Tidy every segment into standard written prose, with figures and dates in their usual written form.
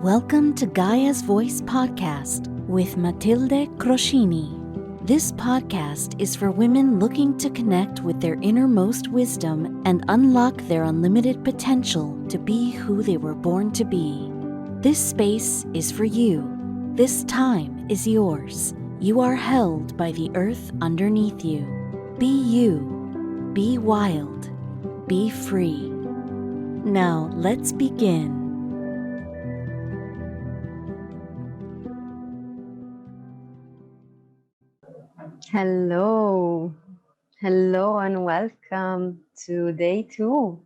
Welcome to Gaia's Voice Podcast with Matilde Croscini. This podcast is for women looking to connect with their innermost wisdom and unlock their unlimited potential to be who they were born to be. This space is for you. This time is yours. You are held by the earth underneath you. Be you. Be wild. Be free. Now let's begin. Hello, and welcome to day 2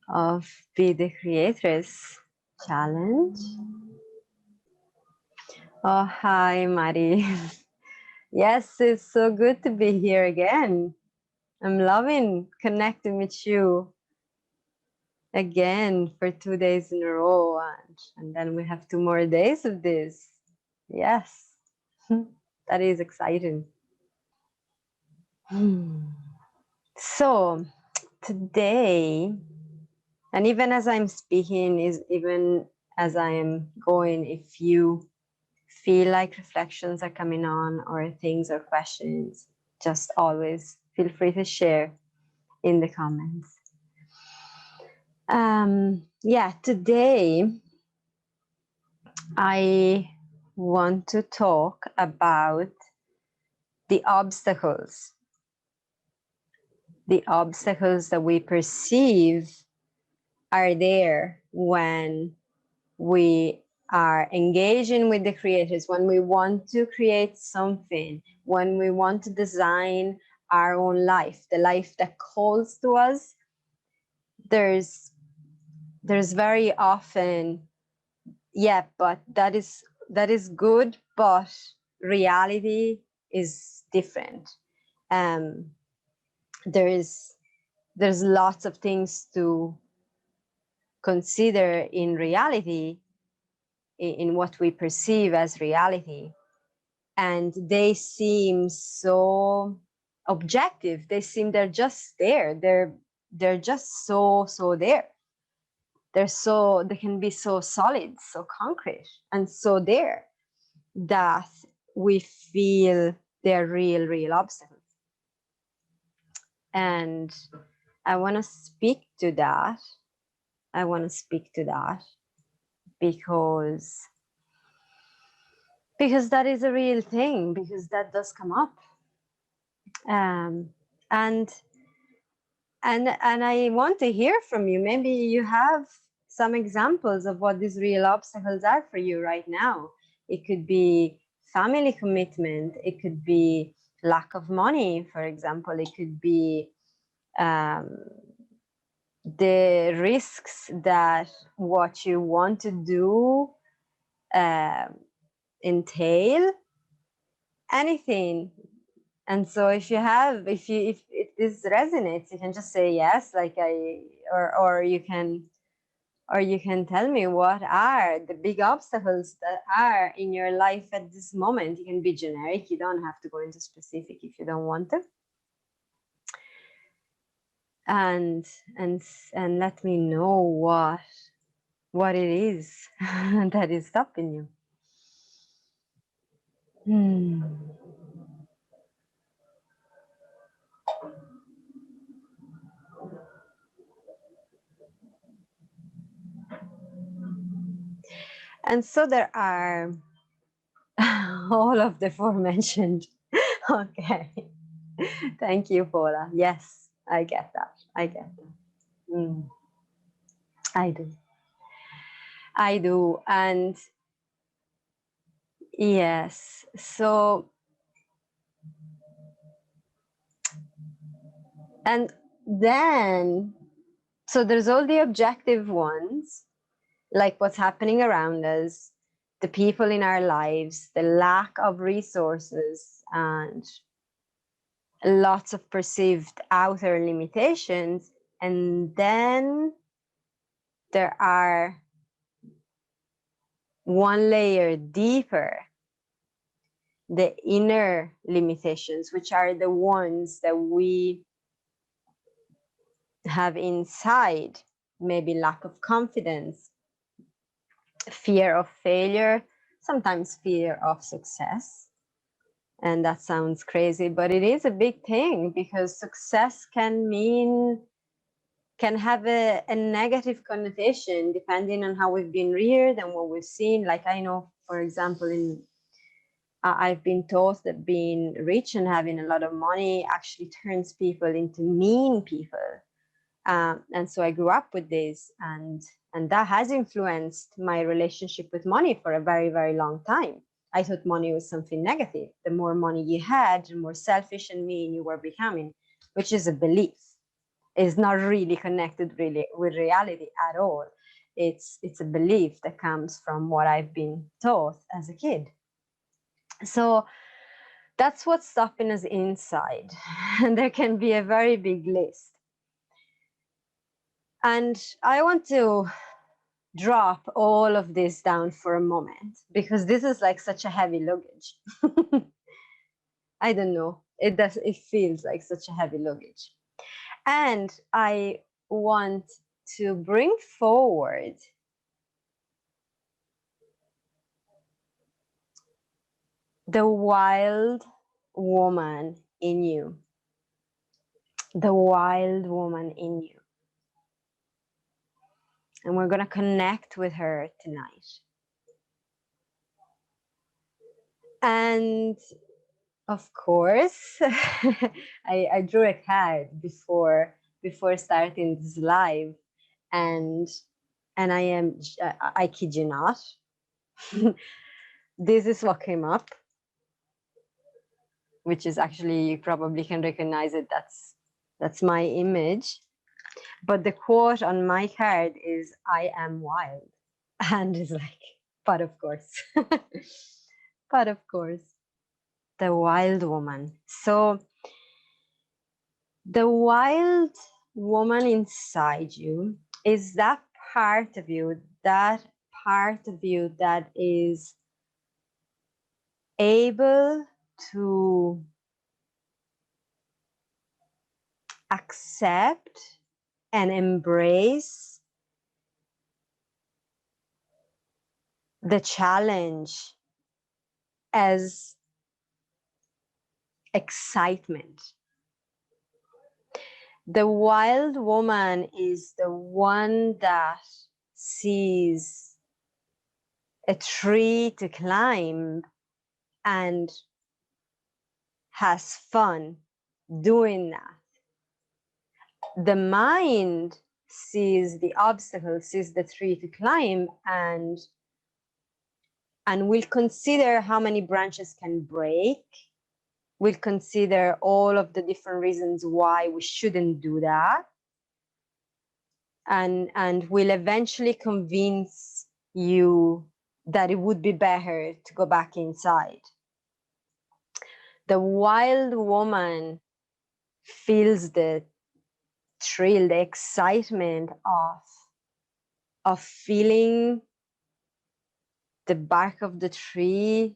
of Be The Creatress challenge. Oh, hi, Mari. Yes, it's so good to be here again. I'm loving connecting with you again for 2 days in a row, and then we have 2 more days of this. Yes, that is exciting. So today, and even as I'm speaking, even as I am going, if you feel like reflections are coming on or things or questions, just always feel free to share in the comments. Today I want to talk about the obstacles that we perceive are there when we are engaging with the creators, when we want to create something, when we want to design our own life, the life that calls to us. There's very often, but that is good, but reality is different. There's lots of things to consider in reality, in what we perceive as reality, and they seem so objective. They're just there. They're just so there. They can be so solid, so concrete, and so there, that we feel they're real obstacles. And I want to speak to that. Because that is a real thing, because that does come up. And I want to hear from you. Maybe you have some examples of what these real obstacles are for you right now. It could be family commitment. It could be lack of money, for example. It could be the risks that what you want to do entail, anything. And so if this resonates, you can just say yes, or you can tell me what are the big obstacles that are in your life at this moment. You can be generic. You don't have to go into specific if you don't want to. And let me know what it is that is stopping you. And so there are all of the aforementioned. Okay. Thank you, Paula. Yes, I get that. I do. And yes, so, and then, so there's all the objective ones, like what's happening around us, the people in our lives, the lack of resources, and lots of perceived outer limitations. And then there are one layer deeper, the inner limitations, which are the ones that we have inside. Maybe lack of confidence, fear of failure, sometimes fear of success. And that sounds crazy, but it is a big thing, because success can have a negative connotation depending on how we've been reared and what we've seen. Like, I know, for example, I've been taught that being rich and having a lot of money actually turns people into mean people. And so I grew up with this, and that has influenced my relationship with money for a very, very long time. I thought money was something negative. The more money you had, the more selfish and mean you were becoming, which is a belief. It's not really connected really with reality at all. It's a belief that comes from what I've been taught as a kid. So that's what's stopping us inside. And there can be a very big list. And I want to drop all of this down for a moment, because this is like such a heavy luggage. I don't know. It feels like such a heavy luggage. And I want to bring forward the wild woman in you. The wild woman in you. And we're going to connect with her tonight. And of course, I drew a card before starting this live, and I kid you not, this is what came up, which is actually, you probably can recognize it. That's my image. But the quote on my card is, "I am wild," and it's like, but of course, but of course, the wild woman. So the wild woman inside you is that part of you that is able to accept and embrace the challenge as excitement. The wild woman is the one that sees a tree to climb and has fun doing that. The mind sees the obstacle, sees the tree to climb, and will consider how many branches can break. We'll consider all of the different reasons why we shouldn't do that. And will eventually convince you that it would be better to go back inside. The wild woman feels the thrill, the excitement of feeling the bark of the tree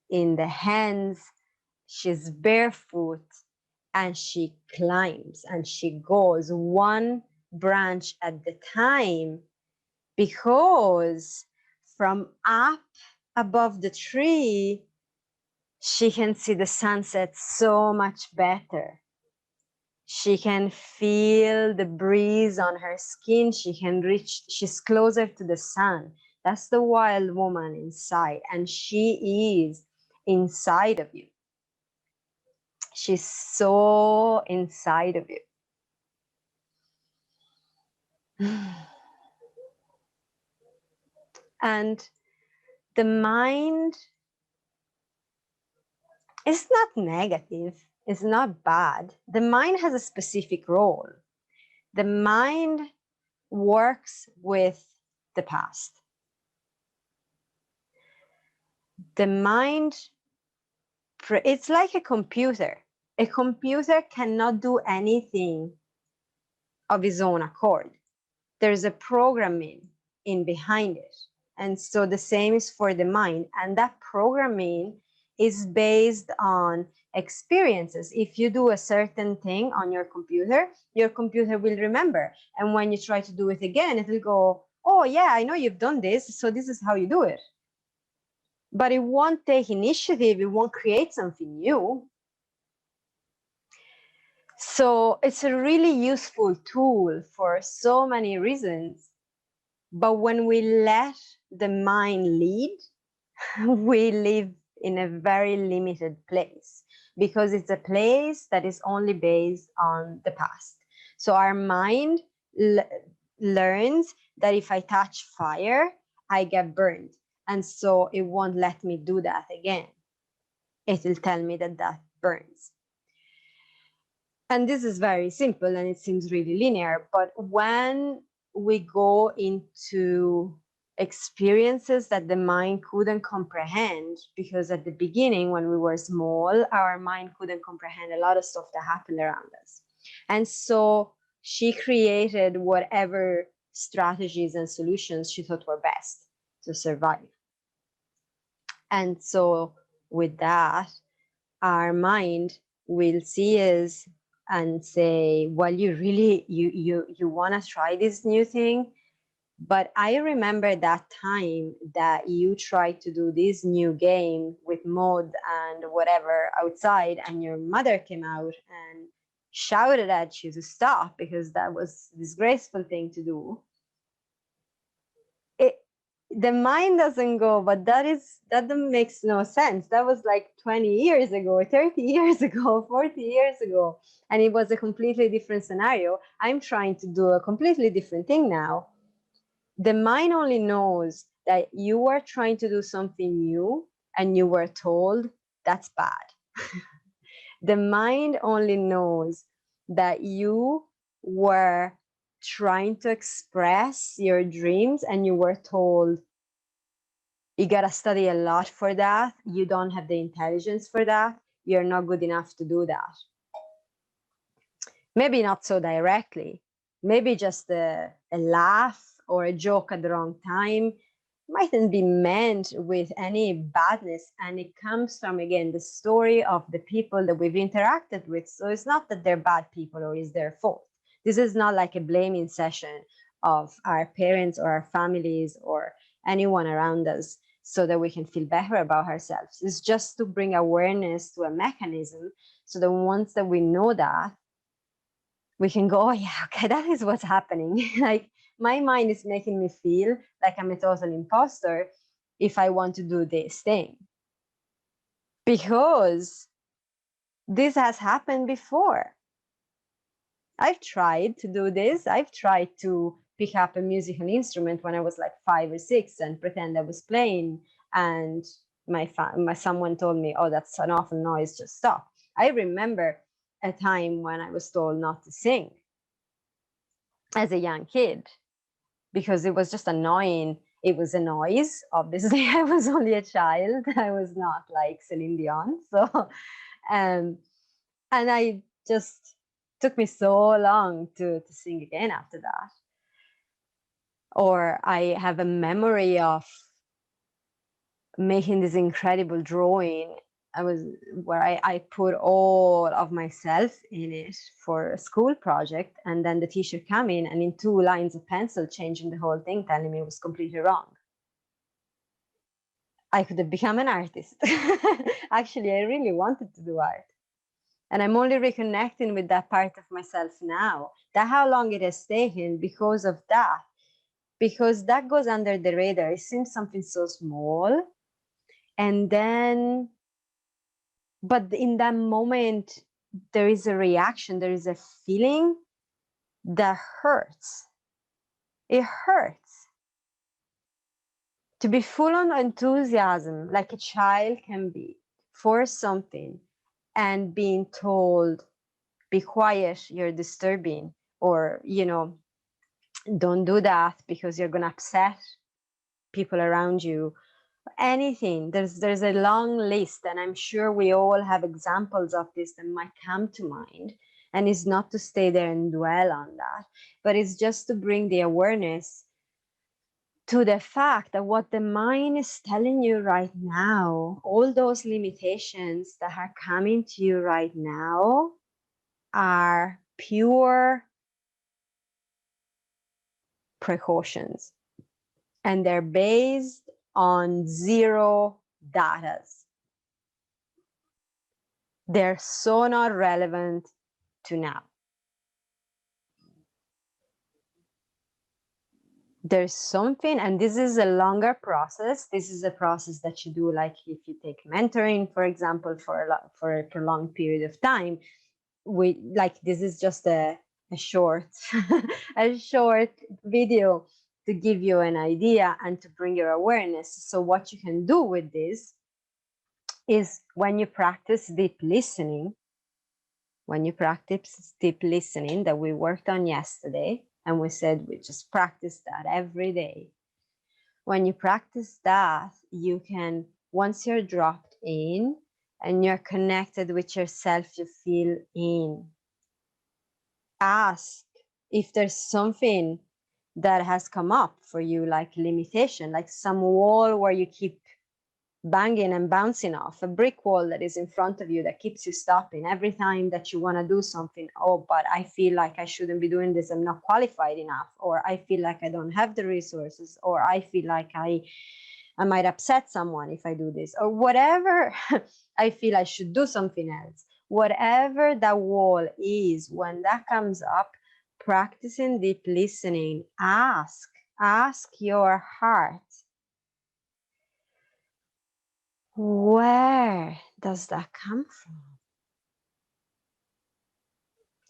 in the hands. She's barefoot and she climbs and she goes one branch at the time, because from up above the tree, she can see the sunset so much better. She can feel the breeze on her skin. She's closer to the sun. That's the wild woman inside, and she is inside of you. She's so inside of you. And the mind is not negative, it's not bad. The mind has a specific role. The mind works with the past. The mind, it's like a computer. A computer cannot do anything of its own accord. There's a programming in behind it. And so the same is for the mind. And that programming is based on experiences. If you do a certain thing on your computer will remember. And when you try to do it again, it will go, oh yeah, I know you've done this, so this is how you do it. But it won't take initiative, it won't create something new. So it's a really useful tool for so many reasons. But when we let the mind lead, we live in a very limited place, because it's a place that is only based on the past. So our mind learns that if I touch fire, I get burned. And so it won't let me do that again. It will tell me that that burns. And this is very simple and it seems really linear. But when we go into experiences that the mind couldn't comprehend, because at the beginning, when we were small, our mind couldn't comprehend a lot of stuff that happened around us. And so she created whatever strategies and solutions she thought were best to survive. And so with that, our mind will see us and say, well, you really you want to try this new thing, but I remember that time that you tried to do this new game with mud and whatever outside, and your mother came out and shouted at you to stop because that was a disgraceful thing to do. The mind doesn't go, but that makes no sense. That was like 20 years ago, 30 years ago, 40 years ago, and it was a completely different scenario. I'm trying to do a completely different thing now. The mind only knows that you were trying to do something new and you were told that's bad. The mind only knows that you were trying to express your dreams and you were told you got to study a lot for that, you don't have the intelligence for that, you're not good enough to do that. Maybe not so directly, maybe just a laugh or a joke at the wrong time mightn't be meant with any badness, and it comes from, again, the story of the people that we've interacted with. So it's not that they're bad people or it's their fault. This is not like a blaming session of our parents or our families or anyone around us so that we can feel better about ourselves. It's just to bring awareness to a mechanism so that once that we know that, we can go, oh yeah, okay, that is what's happening. Like, my mind is making me feel like I'm a total imposter if I want to do this thing. Because this has happened before. I've tried to do this. I've tried to pick up a musical instrument when I was like 5 or 6 and pretend I was playing. And my someone told me, oh, that's an awful noise, just stop. I remember a time when I was told not to sing as a young kid because it was just annoying. It was a noise. Obviously, I was only a child. I was not like Celine Dion. So, and I just took me so long to sing again after that. Or I have a memory of making this incredible drawing. I put all of myself in it for a school project, and then the teacher came in and in 2 lines of pencil changing the whole thing, telling me it was completely wrong. I could have become an artist. Actually, I really wanted to do art. And I'm only reconnecting with that part of myself now. That how long it has taken because of that. Because that goes under the radar. It seems something so small. And then, but in that moment, there is a reaction, there is a feeling that hurts. It hurts. To be full on enthusiasm, like a child can be, for something, and being told, be quiet, you're disturbing, or, don't do that because you're going to upset people around you. Anything. There's a long list, and I'm sure we all have examples of this that might come to mind. And it's not to stay there and dwell on that, but it's just to bring the awareness to the fact that what the mind is telling you right now, all those limitations that are coming to you right now, are pure precautions. and they're based on zero datas. They're so not relevant to now. There's something, and this is a longer process. This is a process that you do, like if you take mentoring, for example, for a prolonged period of time. This is just a short a short video to give you an idea and to bring your awareness. So what you can do with this is, when you practice deep listening, that we worked on yesterday, and we said we just practice that every day. When you practice that, you can, once you're dropped in and you're connected with yourself, you feel in. Ask if there's something that has come up for you, like limitation, like some wall where you keep banging and bouncing off, a brick wall that is in front of you that keeps you stopping every time that you want to do something. Oh, but I feel like I shouldn't be doing this, I'm not qualified enough, or I feel like I don't have the resources, or I feel like I might upset someone if I do this, or whatever. I feel I should do something else. Whatever that wall is, when that comes up, practicing deep listening, ask your heart, where does that come from?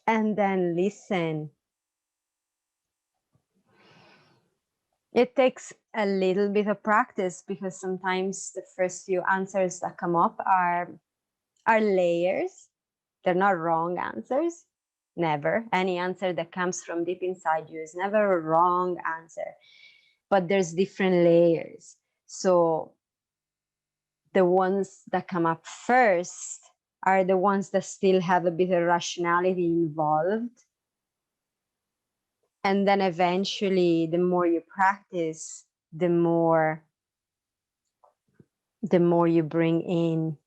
And then listen. It takes a little bit of practice, because sometimes the first few answers that come up are layers. They're not wrong answers. Never. Any answer that comes from deep inside you is never a wrong answer. But there's different layers. So the ones that come up first are the ones that still have a bit of rationality involved. And then eventually, the more you practice, the more you bring in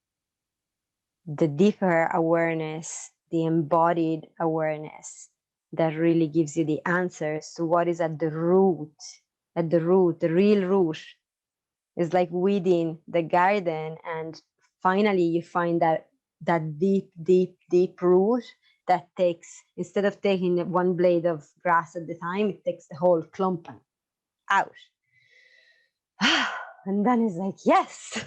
the deeper awareness, the embodied awareness that really gives you the answers to what is at the root. The real root is like weeding the garden, and finally you find that deep root that takes, instead of taking one blade of grass at the time, it takes the whole clump out. And then it's like, yes,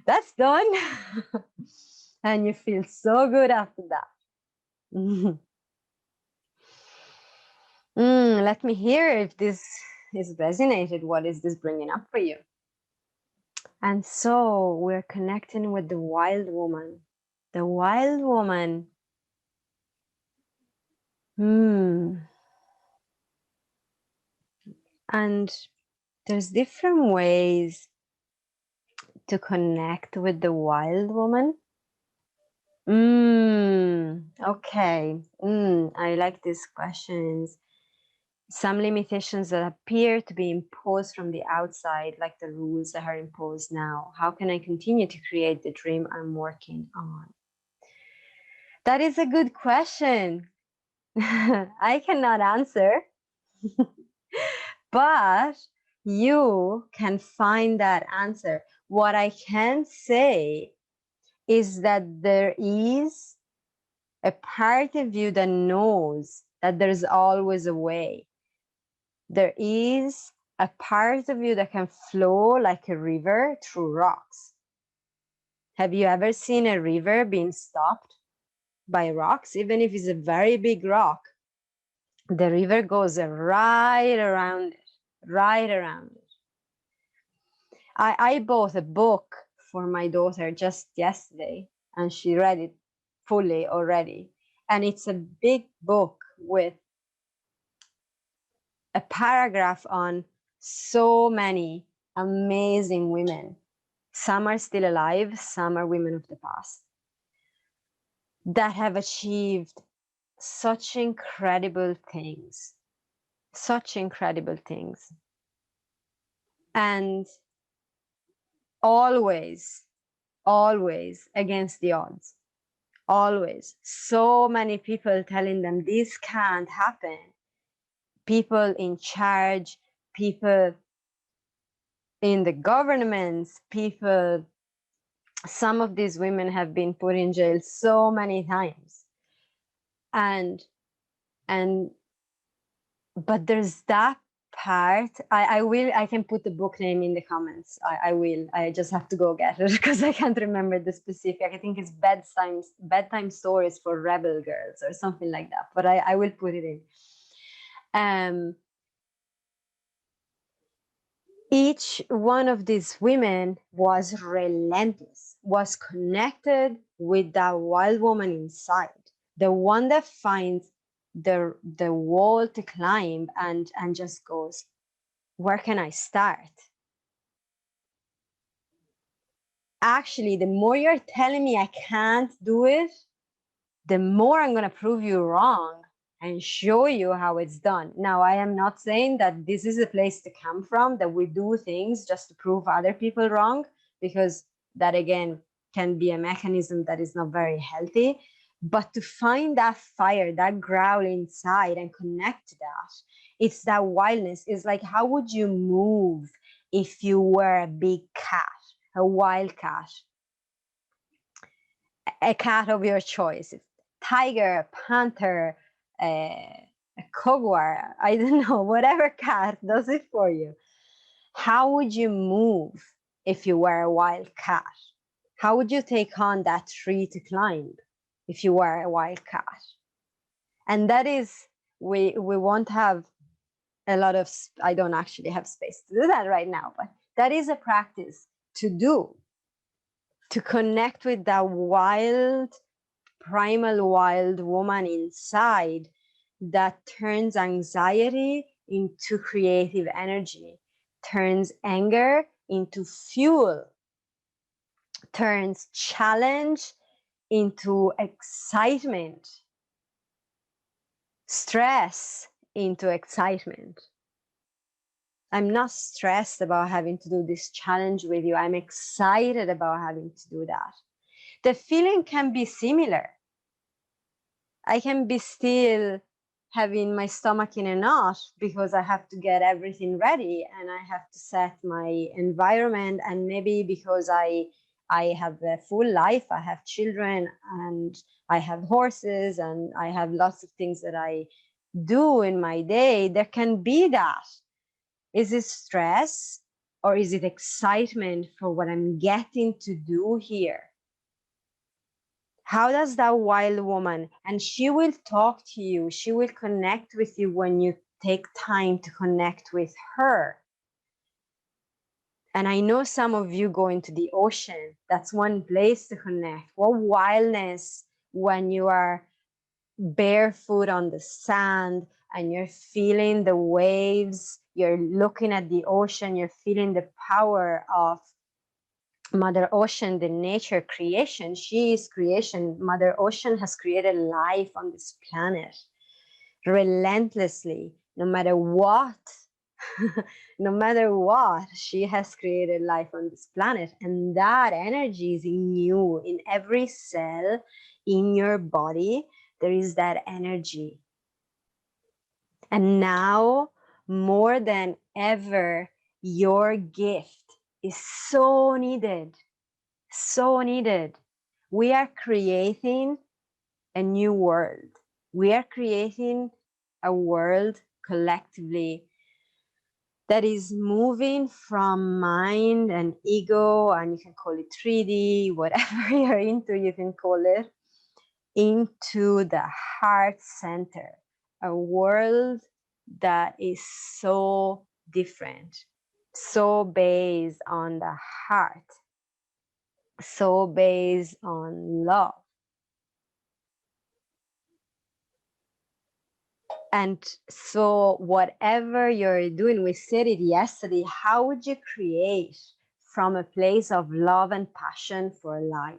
that's done. And you feel so good after that. Let me hear if this is resonated. What is this bringing up for you? And so we're connecting with the wild woman. The wild woman. And there's different ways to connect with the wild woman. Okay. I like these questions. Some limitations that appear to be imposed from the outside, like the rules that are imposed now. How can I continue to create the dream I'm working on? That is a good question. I cannot answer, but you can find that answer. What I can say is that there is a part of you that knows that there's always a way. There is a part of you that can flow like a river through rocks. Have you ever seen a river being stopped by rocks? Even if it's a very big rock, the river goes right around it, right around it. I bought a book for my daughter just yesterday, and she read it fully already. And it's a big book with a paragraph on so many amazing women. Some are still alive, some are women of the past, that have achieved such incredible things. And always against the odds. Always. So many people telling them this can't happen. People in charge, people in the governments, people, some of these women have been put in jail so many times. And but there's that part. I can put the book name in the comments. I will. I just have to go get it because I can't remember the specific. I think it's bedtime stories for rebel girls or something like that. But I will put it in. Each one of these women was relentless, was connected with that wild woman inside, the one that finds the wall to climb and just goes, where can I start? Actually, the more you're telling me I can't do it, the more I'm going to prove you wrong and show you how it's done. Now, I am not saying that this is a place to come from, that we do things just to prove other people wrong, because that, again, can be a mechanism that is not very healthy. But to find that fire, that growl inside and connect to that, it's that wildness. It's like, how would you move if you were a big cat, a wild cat, a cat of your choice? Tiger, panther, a jaguar, I don't know, whatever cat does it for you. How would you move if you were a wild cat? How would you take on that tree to climb if you were a wild cat? And that is, we won't have a lot of, I don't actually have space to do that right now, but that is a practice to do, to connect with that wild, primal wild woman inside that turns anxiety into creative energy, turns anger into fuel, turns challenge into excitement, stress into excitement. I'm not stressed about having to do this challenge with you. I'm excited about having to do that. The feeling can be similar. I can be still having my stomach in a knot because I have to get everything ready and I have to set my environment, and maybe because I have a full life, I have children and I have horses and I have lots of things that I do in my day. There can be that. Is it stress or is it excitement for what I'm getting to do here? How does that wild woman, and she will talk to you, she will connect with you when you take time to connect with her. And I know some of you go into the ocean. That's one place to connect. What wildness when you are barefoot on the sand and you're feeling the waves, you're looking at the ocean, you're feeling the power of Mother Ocean, the nature creation. She is creation. Mother Ocean has created life on this planet relentlessly, no matter what. No matter what, she has created life on this planet. And that energy is in you, in every cell in your body. There is that energy. And now, more than ever, your gift is so needed. So needed. We are creating a new world. We are creating a world collectively that is moving from mind and ego, and you can call it 3D, whatever you're into, you can call it, into the heart center. A world that is so different, so based on the heart, so based on love. And so whatever you're doing, we said it yesterday, how would you create from a place of love and passion for life?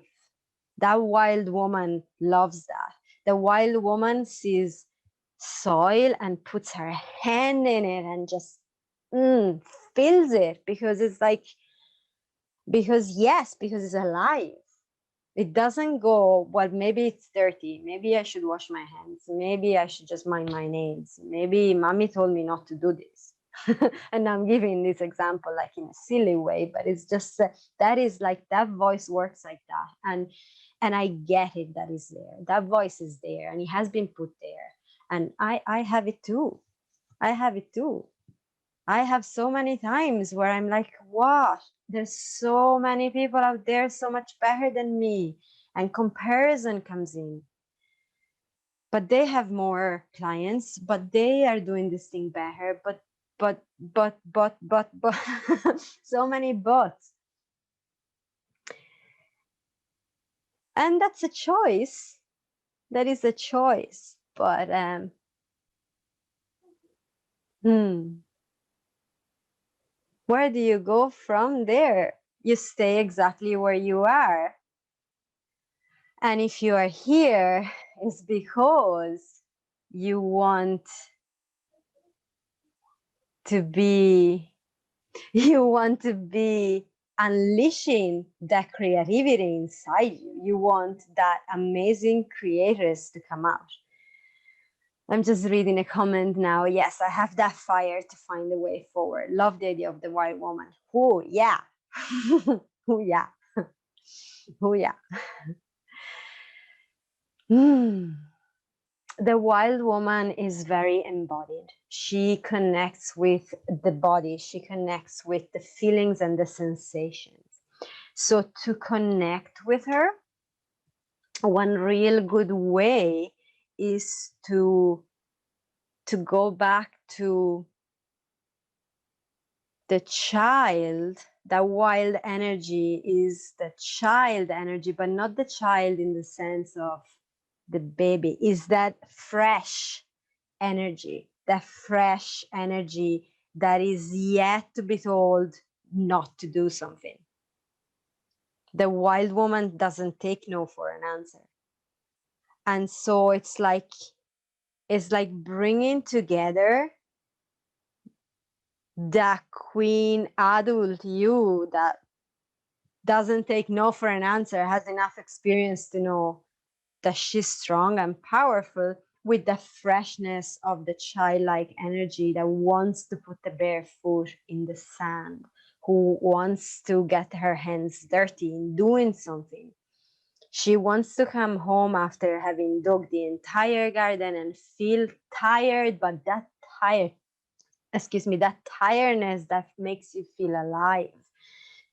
That wild woman loves that. The wild woman sees soil and puts her hand in it and just feels it, because it's like, because it's alive. It doesn't go, well, maybe it's dirty. Maybe I should wash my hands. Maybe I should just mind my nails. Maybe mommy told me not to do this. And I'm giving this example like in a silly way, but it's just that is like that voice works like that. And I get it, that is there, that voice is there, and it has been put there. And I have it too. I have it too. I have so many times where I'm like, what? There's so many people out there so much better than me. And comparison comes in. But they have more clients, but they are doing this thing better. But so many buts. And that's a choice. That is a choice. But where do you go from there? You stay exactly where you are. And if you are here, it's because you want to be, unleashing that creativity inside you. You want that amazing creators to come out. I'm just reading a comment now. Yes, I have that fire to find the way forward. Love the idea of the wild woman. Oh, yeah. Oh, yeah. Oh, yeah. The wild woman is very embodied. She connects with the body, she connects with the feelings and the sensations. So, to connect with her, one real good way is to go back to the child. That wild energy is the child energy, but not the child in the sense of the baby, is that fresh energy, that fresh energy that is yet to be told not to do something. The wild woman doesn't take no for an answer. And so it's like bringing together that queen adult you that doesn't take no for an answer, has enough experience to know that she's strong and powerful, with the freshness of the childlike energy that wants to put the bare foot in the sand, who wants to get her hands dirty in doing something. She wants to come home after having dug the entire garden and feel tired, but that tiredness that makes you feel alive,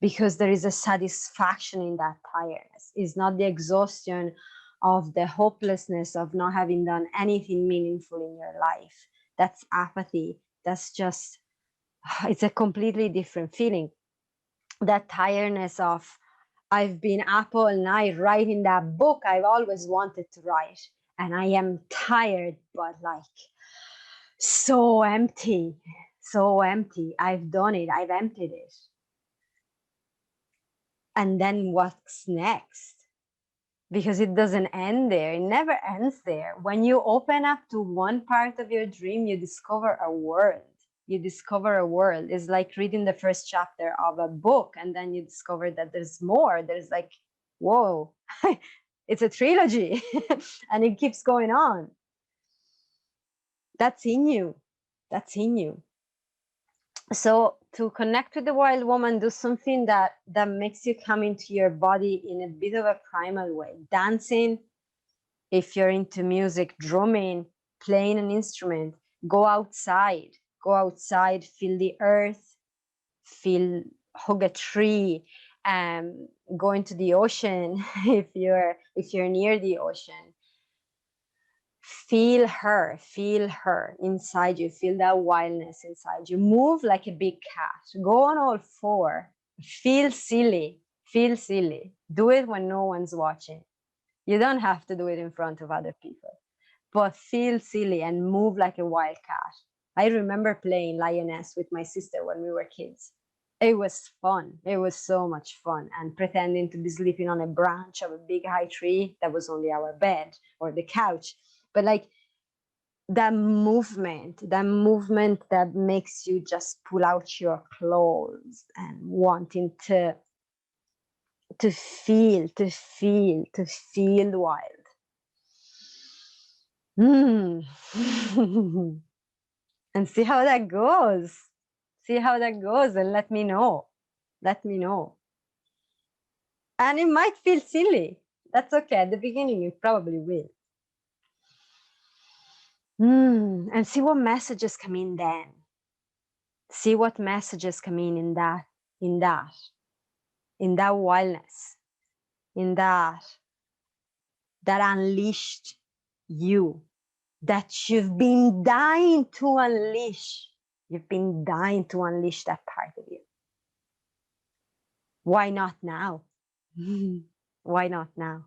because there is a satisfaction in that tiredness. It's not the exhaustion of the hopelessness of not having done anything meaningful in your life. That's apathy. That's just, it's a completely different feeling. That tiredness of, I've been up all night writing that book I've always wanted to write, and I am tired, but like so empty, so empty. I've done it, I've emptied it. And then what's next? Because it doesn't end there. It never ends there. When you open up to one part of your dream, you discover a world. You discover a world. It's like reading the first chapter of a book, and then you discover that there's more. There's like, whoa, it's a trilogy, and it keeps going on. That's in you. That's in you. So to connect with the wild woman, do something that makes you come into your body in a bit of a primal way. Dancing, if you're into music, drumming, playing an instrument. Go outside, feel the earth, hug a tree, go into the ocean if you're near the ocean. Feel her inside you. Feel that wildness inside you. Move like a big cat. Go on all four. Feel silly. Do it when no one's watching. You don't have to do it in front of other people, but feel silly and move like a wild cat. I remember playing lioness with my sister when we were kids. It was fun. It was so much fun. And pretending to be sleeping on a branch of a big high tree that was only our bed or the couch. But like that movement that makes you just pull out your clothes and wanting to feel wild. And see how that goes. See how that goes and let me know. Let me know. And it might feel silly. That's okay. At the beginning, it probably will. And see what messages come in then. See what messages come in that wildness, in that unleashed you that you've been dying to unleash. You've been dying to unleash that part of you. Why not now? Why not now?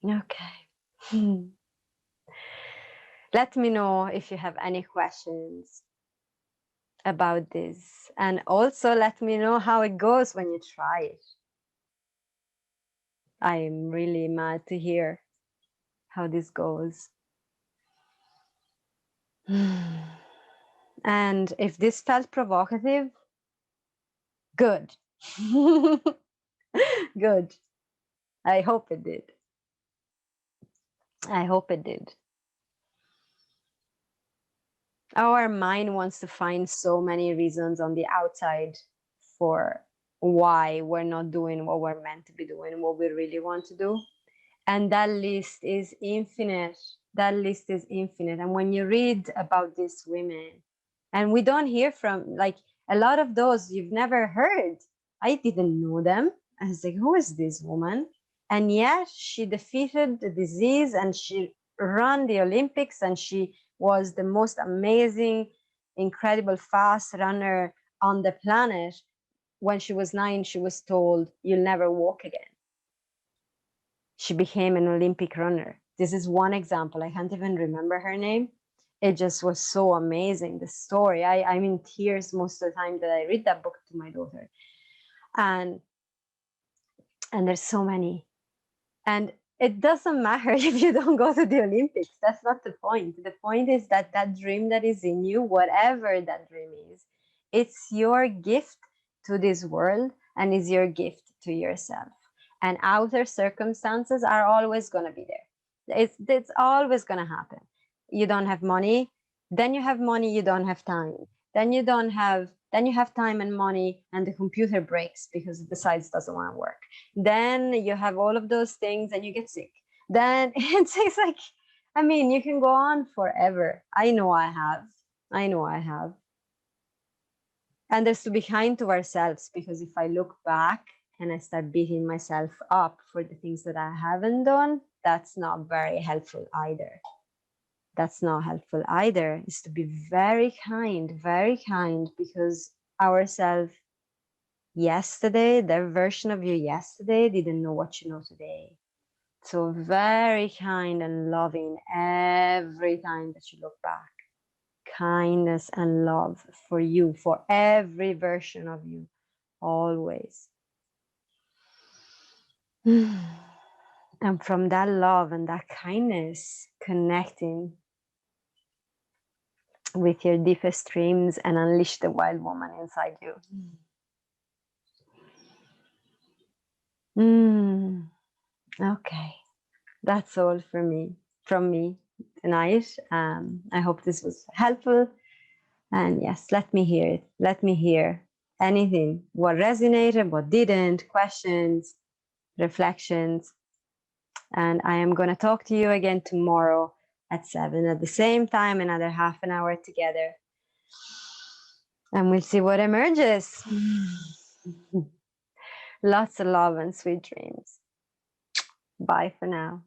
Okay. Let me know if you have any questions about this. And also let me know how it goes when you try it. I'm really mad to hear how this goes. And if this felt provocative, good. Good. I hope it did. I hope it did. Our mind wants to find so many reasons on the outside for why we're not doing what we're meant to be doing, what we really want to do. And that list is infinite. That list is infinite. And when you read about these women, and we don't hear from, like, a lot of those you've never heard. I didn't know them. I was like, who is this woman? And yet she defeated the disease and she ran the Olympics and she was the most amazing, incredible fast runner on the planet. When she was 9, she was told, you'll never walk again. She became an Olympic runner. This is one example. I can't even remember her name. It just was so amazing, the story. I'm in tears most of the time that I read that book to my daughter. And there's so many. And it doesn't matter if you don't go to the Olympics. That's not the point. The point is that that dream that is in you, whatever that dream is, it's your gift to this world and is your gift to yourself. And outer circumstances are always going to be there. It's always going to happen. You don't have money, then you have money, you don't have time. Then you have time and money, and the computer breaks because the site doesn't want to work. Then you have all of those things and you get sick. Then it's like, I mean, you can go on forever. I know I have. And there's to be kind to ourselves, because if I look back and I start beating myself up for the things that I haven't done, that's not very helpful either. That's not helpful either. Is to be very kind, because ourselves yesterday, the version of you yesterday, didn't know what you know today. So very kind and loving every time that you look back. Kindness and love for you, for every version of you, always. And from that love and that kindness, connecting with your deepest dreams and unleash the wild woman inside you. Okay, that's all from me tonight. I hope this was helpful. And yes, let me hear it. Let me hear anything, what resonated, what didn't, questions, reflections. And I am going to talk to you again tomorrow at 7 at the same time, another half an hour together. And we'll see what emerges. Lots of love and sweet dreams. Bye for now.